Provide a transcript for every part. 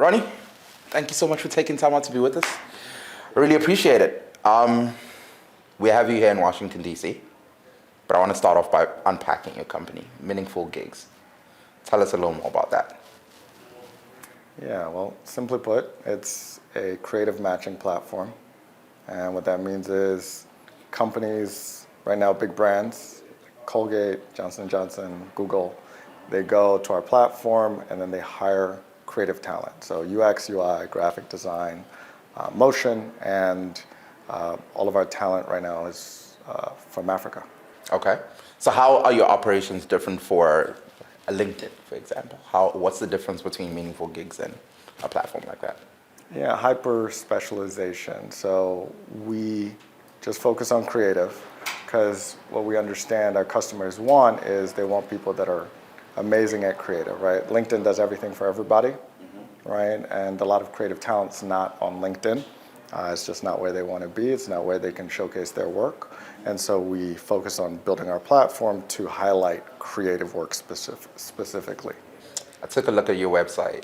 Ronnie, thank you so much for taking time out to be with us. I really appreciate it. We have you here in Washington, D.C., but I want to start off by unpacking your company, Meaningful Gigs. Tell us a little more about that. Yeah, well, simply put, it's a creative matching platform. And what that means is companies, right now big brands, Colgate, Johnson & Johnson, Google, they go to our platform and then they hire creative talent. So UX, UI, graphic design, motion, and all of our talent right now is from Africa. Okay. So how are your operations different for a LinkedIn, for example? What's the difference between Meaningful Gigs and a platform like that? Yeah, hyper specialization. So we just focus on creative because what we understand our customers want is they want people that are amazing at creative, right? LinkedIn does everything for everybody, right? And a lot of creative talent's not on LinkedIn. It's just not where they want to be. It's not where they can showcase their work. And so we focus on building our platform to highlight creative work specifically. I took a look at your website.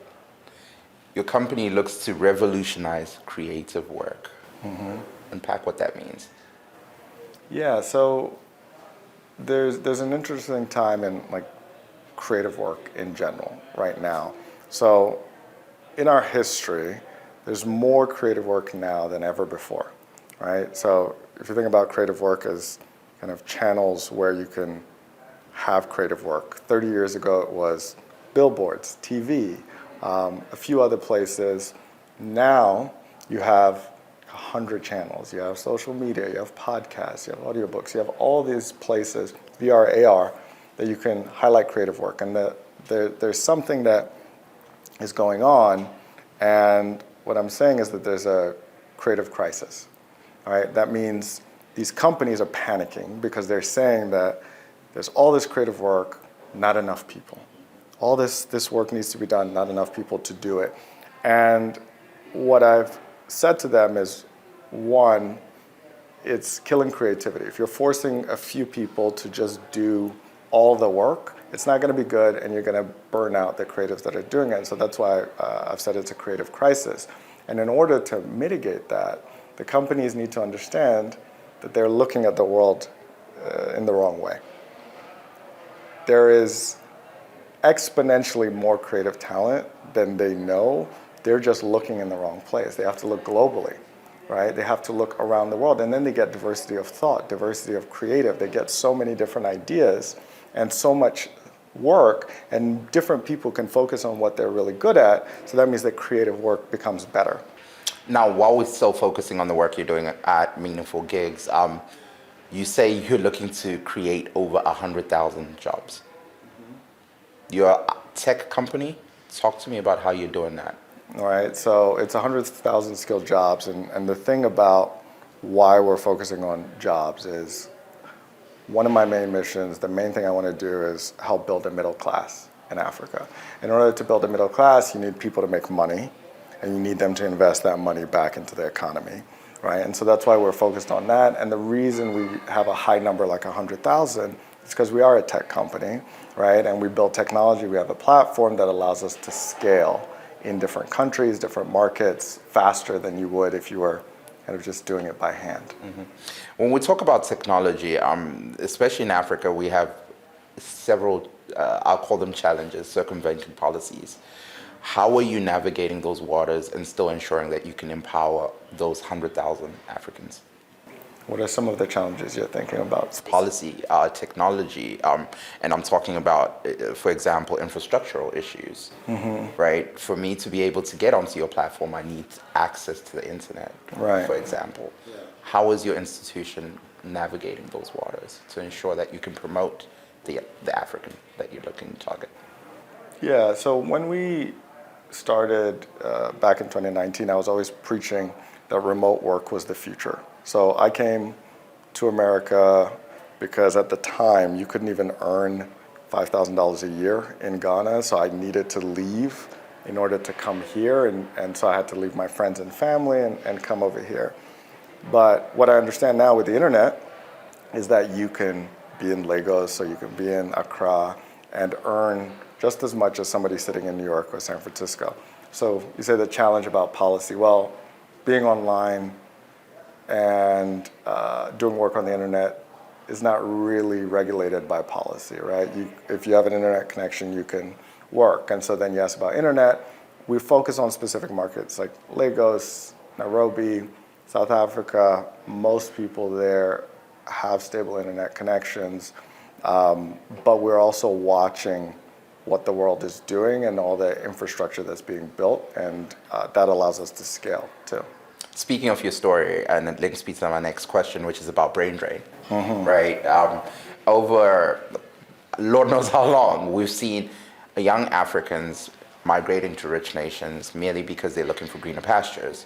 Your company looks to revolutionize creative work. Unpack what that means. Yeah, so there's an interesting time in creative work in general right now. So in our history, there's more creative work now than ever before, right? So if you think about creative work as kind of channels where you can have creative work, 30 years ago it was billboards, TV, a few other places. Now you have 100 channels. You have social media, you have podcasts, you have audiobooks, you have all these places, VR, AR, that you can highlight creative work. And there's something that is going on, and what I'm saying is that there's a creative crisis. All right? That means these companies are panicking because they're saying that there's all this creative work, not enough people. All this work needs to be done, not enough people to do it. And what I've said to them is, one, it's killing creativity. If you're forcing a few people to just do all the work, it's not going to be good, and you're going to burn out the creatives that are doing it. And so that's why I've said it's a creative crisis. And in order to mitigate that, the companies need to understand that they're looking at the world in the wrong way. There is exponentially more creative talent than they know. They're just looking in the wrong place. They have to look globally, right? They have to look around the world, and then they get diversity of thought, diversity of creative. They get so many different ideas and so much work, and different people can focus on what they're really good at. So that means that creative work becomes better. Now, while we're still focusing on the work you're doing at Meaningful Gigs, you say you're looking to create over 100,000 jobs. You're a tech company. Talk to me about how you're doing that. All right, so it's 100,000 skilled jobs, and the thing about why we're focusing on jobs is one of my main missions, the main thing I want to do is help build a middle class in Africa. In order to build a middle class, you need people to make money, and you need them to invest that money back into the economy, right? And so that's why we're focused on that, and the reason we have a high number like 100,000 is because we are a tech company, right? And we build technology. We have a platform that allows us to scale in different countries, different markets, faster than you would if you were kind of just doing it by hand. When we talk about technology, especially in Africa, we have several, I'll call them challenges, circumventing policies. How are you navigating those waters and still ensuring that you can empower those 100,000 Africans? What are some of the challenges you're thinking about? Policy, technology, and I'm talking about, for example, infrastructural issues, right? For me to be able to get onto your platform, I need access to the internet, Right. for example. Yeah. How is your institution navigating those waters to ensure that you can promote the African that you're looking to target? Yeah, so when we started back in 2019, I was always preaching that remote work was the future. So I came to America because at the time you couldn't even earn $5,000 a year in Ghana, so I needed to leave in order to come here, and so I had to leave my friends and family and come over here. But what I understand now with the internet is that you can be in Lagos, so you can be in Accra and earn just as much as somebody sitting in New York or San Francisco. So you say the challenge about policy. Well, being online and doing work on the internet is not really regulated by policy, right? If you have an internet connection, you can work. And so then you ask about internet. We focus on specific markets like Lagos, Nairobi, South Africa. Most people there have stable internet connections, but we're also watching what the world is doing and all the infrastructure that's being built, and that allows us to scale too. Speaking of your story, and it links me to my next question, which is about brain drain, right? Over Lord knows how long, we've seen young Africans migrating to rich nations merely because they're looking for greener pastures.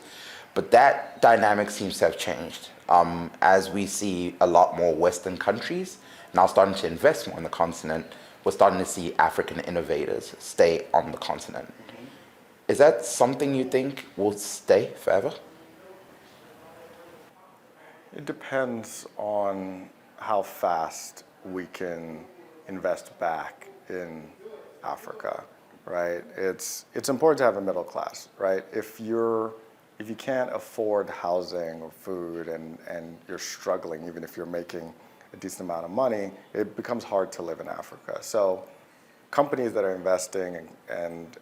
But that dynamic seems to have changed as we see a lot more Western countries now starting to invest more in the continent. We're starting to see African innovators stay on the continent. Is that something you think will stay forever? It depends on how fast we can invest back in Africa, right? It's important to have a middle class, right? If you can't afford housing or food and you're struggling, even if you're making a decent amount of money, it becomes hard to live in Africa. So companies that are investing and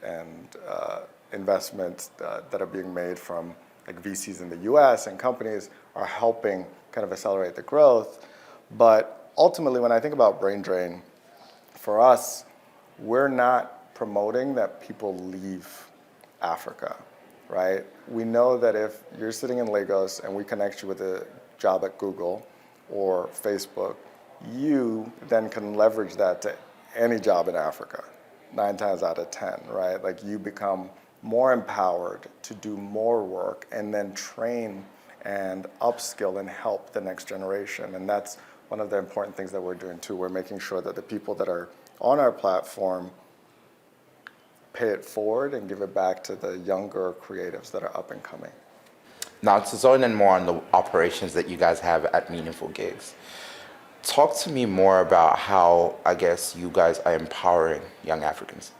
investments that are being made from like VCs in the US and companies are helping kind of accelerate the growth. But ultimately, when I think about brain drain, for us, we're not promoting that people leave Africa, right? We know that if you're sitting in Lagos and we connect you with a job at Google or Facebook, you then can leverage that to any job in Africa, 9 times out of 10, right? Like you become more empowered to do more work and then train and upskill and help the next generation. And that's one of the important things that we're doing too. We're making sure that the people that are on our platform pay it forward and give it back to the younger creatives that are up and coming. Now, to zone in more on the operations that you guys have at Meaningful Gigs, talk to me more about how, I guess, you guys are empowering young Africans.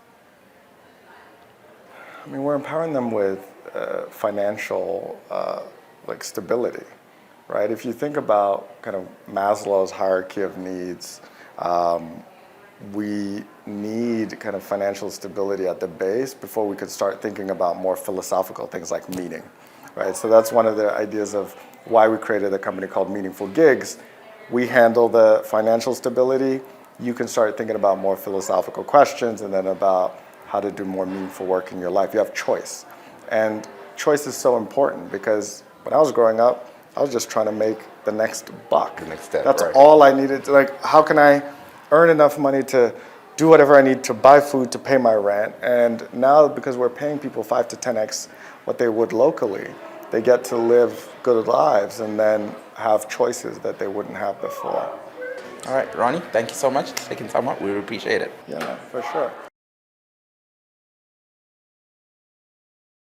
I mean, we're empowering them with financial like stability, right? If you think about kind of Maslow's hierarchy of needs, we need kind of financial stability at the base before we could start thinking about more philosophical things like meaning, right? So that's one of the ideas of why we created a company called Meaningful Gigs. We handle the financial stability. You can start thinking about more philosophical questions and then about how to do more meaningful work in your life. You have choice. And choice is so important because when I was growing up, I was just trying to make the next buck. The next step, That's right. all I needed. Like, how can I earn enough money to do whatever I need to buy food to pay my rent? And now, because we're paying people 5 to 10x what they would locally, they get to live good lives and then have choices that they wouldn't have before. All right, Ronnie, thank you so much for taking time out. We really appreciate it. Yeah, for sure.